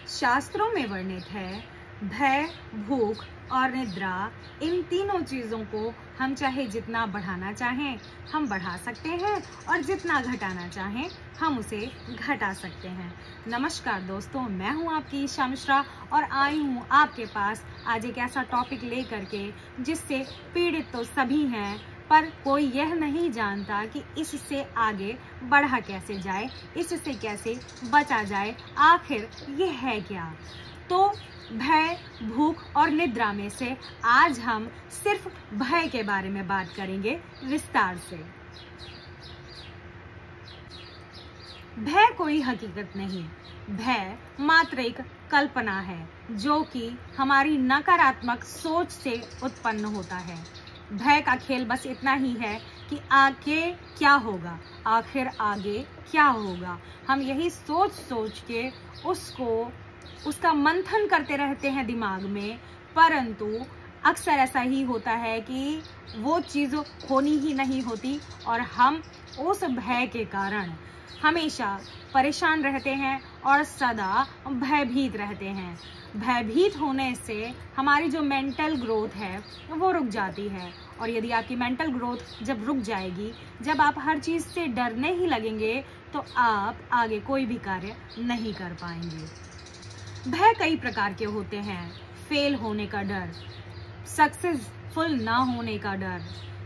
शास्त्रों में वर्णित है भय, भूख और निद्रा, इन तीनों चीज़ों को हम चाहे जितना बढ़ाना चाहें हम बढ़ा सकते हैं और जितना घटाना चाहें हम उसे घटा सकते हैं। नमस्कार दोस्तों, मैं हूं आपकी ईशा मिश्रा और आई हूं आपके पास आज एक ऐसा टॉपिक लेकर के जिससे पीड़ित तो सभी हैं, पर कोई यह नहीं जानता कि इससे आगे बढ़ा कैसे जाए, इससे कैसे बचा जाए, आखिर ये है क्या। तो भय, भूख और निद्रा में से आज हम सिर्फ भय के बारे में बात करेंगे विस्तार से। भय कोई हकीकत नहीं, भय मात्र एक कल्पना है जो कि हमारी नकारात्मक सोच से उत्पन्न होता है। भय का खेल बस इतना ही है कि आगे क्या होगा, आखिर आगे क्या होगा। हम यही सोच सोच के उसका मंथन करते रहते हैं दिमाग में, परंतु अक्सर ऐसा ही होता है कि वो चीज़ होनी ही नहीं होती और हम उस भय के कारण हमेशा परेशान रहते हैं और सदा भयभीत रहते हैं। भयभीत होने से हमारी जो मेंटल ग्रोथ है वो रुक जाती है, और यदि आपकी मेंटल ग्रोथ जब रुक जाएगी, जब आप हर चीज़ से डरने ही लगेंगे, तो आप आगे कोई भी कार्य नहीं कर पाएंगे। भय कई प्रकार के होते हैं। फेल होने का डर, सक्सेसफुल ना होने का डर,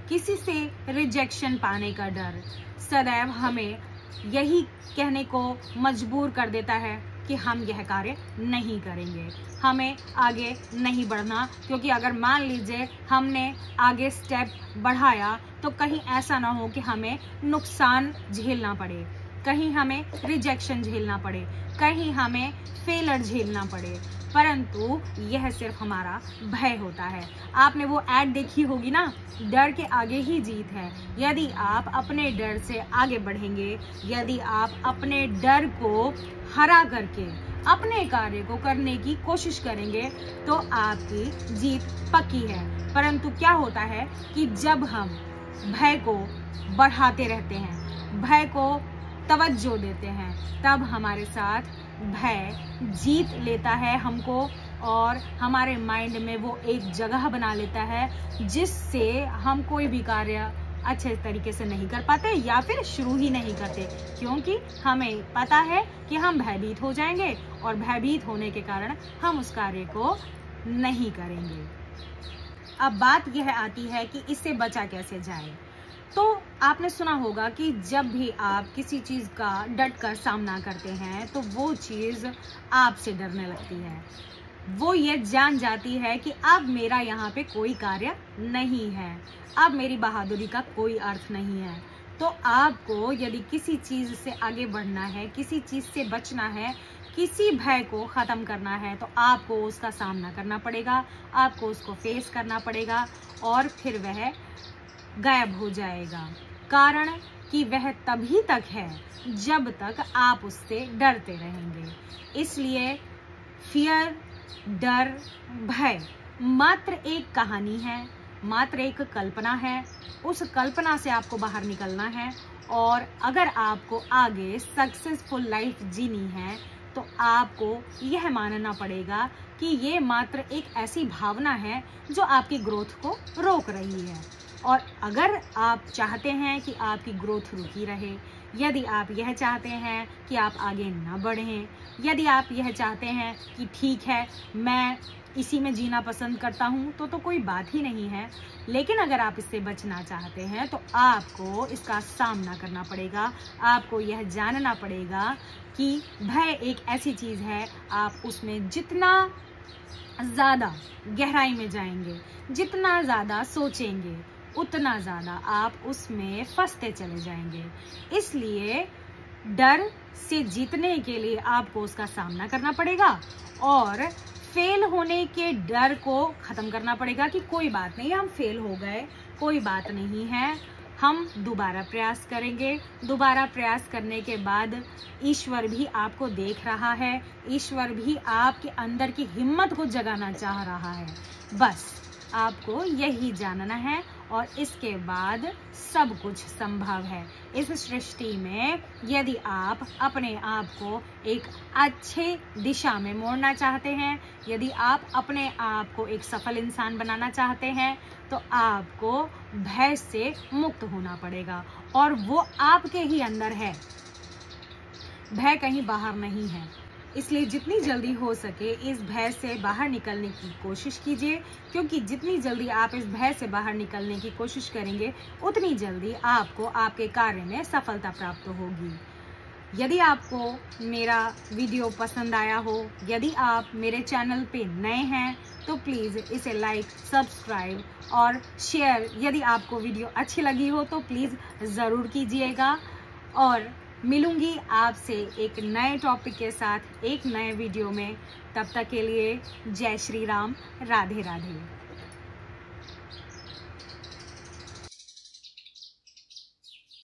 किसी से रिजेक्शन पाने का डर सदैव हमें यही कहने को मजबूर कर देता है कि हम यह कार्य नहीं करेंगे, हमें आगे नहीं बढ़ना, क्योंकि अगर मान लीजिए हमने आगे स्टेप बढ़ाया तो कहीं ऐसा ना हो कि हमें नुकसान झेलना पड़े, कहीं हमें रिजेक्शन झेलना पड़े, कहीं हमें फेलर झेलना पड़े। परंतु यह सिर्फ हमारा भय होता है। आपने वो ऐड देखी होगी ना, डर के आगे ही जीत है। यदि आप अपने डर से आगे बढ़ेंगे, यदि आप अपने डर को हरा करके अपने कार्य को करने की कोशिश करेंगे, तो आपकी जीत पक्की है। परंतु क्या होता है कि जब हम भय को बढ़ाते रहते हैं, भय को तवज्जो देते हैं, तब हमारे साथ भय जीत लेता है हमको, और हमारे माइंड में वो एक जगह बना लेता है जिससे हम कोई भी कार्य अच्छे तरीके से नहीं कर पाते या फिर शुरू ही नहीं करते, क्योंकि हमें पता है कि हम भयभीत हो जाएंगे और भयभीत होने के कारण हम उस कार्य को नहीं करेंगे। अब बात यह आती है कि इससे बचा कैसे जाए। तो आपने सुना होगा कि जब भी आप किसी चीज़ का डट कर सामना करते हैं तो वो चीज़ आपसे डरने लगती है, वो ये जान जाती है कि अब मेरा यहाँ पे कोई कार्य नहीं है, अब मेरी बहादुरी का कोई अर्थ नहीं है। तो आपको यदि किसी चीज़ से आगे बढ़ना है, किसी चीज़ से बचना है, किसी भय को ख़त्म करना है, तो आपको उसका सामना करना पड़ेगा, आपको उसको फेस करना पड़ेगा, और फिर वह गायब हो जाएगा। कारण कि वह तभी तक है जब तक आप उससे डरते रहेंगे। इसलिए फियर, डर, भय मात्र एक कहानी है, मात्र एक कल्पना है। उस कल्पना से आपको बाहर निकलना है, और अगर आपको आगे सक्सेसफुल लाइफ जीनी है तो आपको यह मानना पड़ेगा कि ये मात्र एक ऐसी भावना है जो आपकी ग्रोथ को रोक रही है। और अगर आप चाहते हैं कि आपकी ग्रोथ रुकी रहे, यदि आप यह चाहते हैं कि आप आगे न बढ़ें, यदि आप यह चाहते हैं कि ठीक है मैं इसी में जीना पसंद करता हूँ, तो कोई बात ही नहीं है। लेकिन अगर आप इससे बचना चाहते हैं तो आपको इसका सामना करना पड़ेगा। आपको यह जानना पड़ेगा कि भय एक ऐसी चीज़ है, आप उसमें जितना ज़्यादा गहराई में जाएंगे, जितना ज़्यादा सोचेंगे, उतना ज़्यादा आप उसमें फंसते चले जाएंगे। इसलिए डर से जीतने के लिए आपको उसका सामना करना पड़ेगा, और फेल होने के डर को ख़त्म करना पड़ेगा कि कोई बात नहीं, हम फेल हो गए, कोई बात नहीं है, हम दोबारा प्रयास करेंगे। दोबारा प्रयास करने के बाद ईश्वर भी आपको देख रहा है, ईश्वर भी आपके अंदर की हिम्मत को जगाना चाह रहा है। बस आपको यही जानना है और इसके बाद सब कुछ संभव है। इस सृष्टि में यदि आप अपने आप को एक अच्छे दिशा में मोड़ना चाहते हैं, यदि आप अपने आप को एक सफल इंसान बनाना चाहते हैं, तो आपको भय से मुक्त होना पड़ेगा और वो आपके ही अंदर है, भय कहीं बाहर नहीं है। इसलिए जितनी जल्दी हो सके इस भय से बाहर निकलने की कोशिश कीजिए, क्योंकि जितनी जल्दी आप इस भय से बाहर निकलने की कोशिश करेंगे उतनी जल्दी आपको आपके कार्य में सफलता प्राप्त होगी। यदि आपको मेरा वीडियो पसंद आया हो, यदि आप मेरे चैनल पे नए हैं, तो प्लीज़ इसे लाइक, सब्सक्राइब और शेयर। यदि आपको वीडियो अच्छी लगी हो तो प्लीज़ ज़रूर कीजिएगा। और मिलूंगी आपसे एक नए टॉपिक के साथ एक नए वीडियो में। तब तक के लिए जय श्री राम, राधे राधे।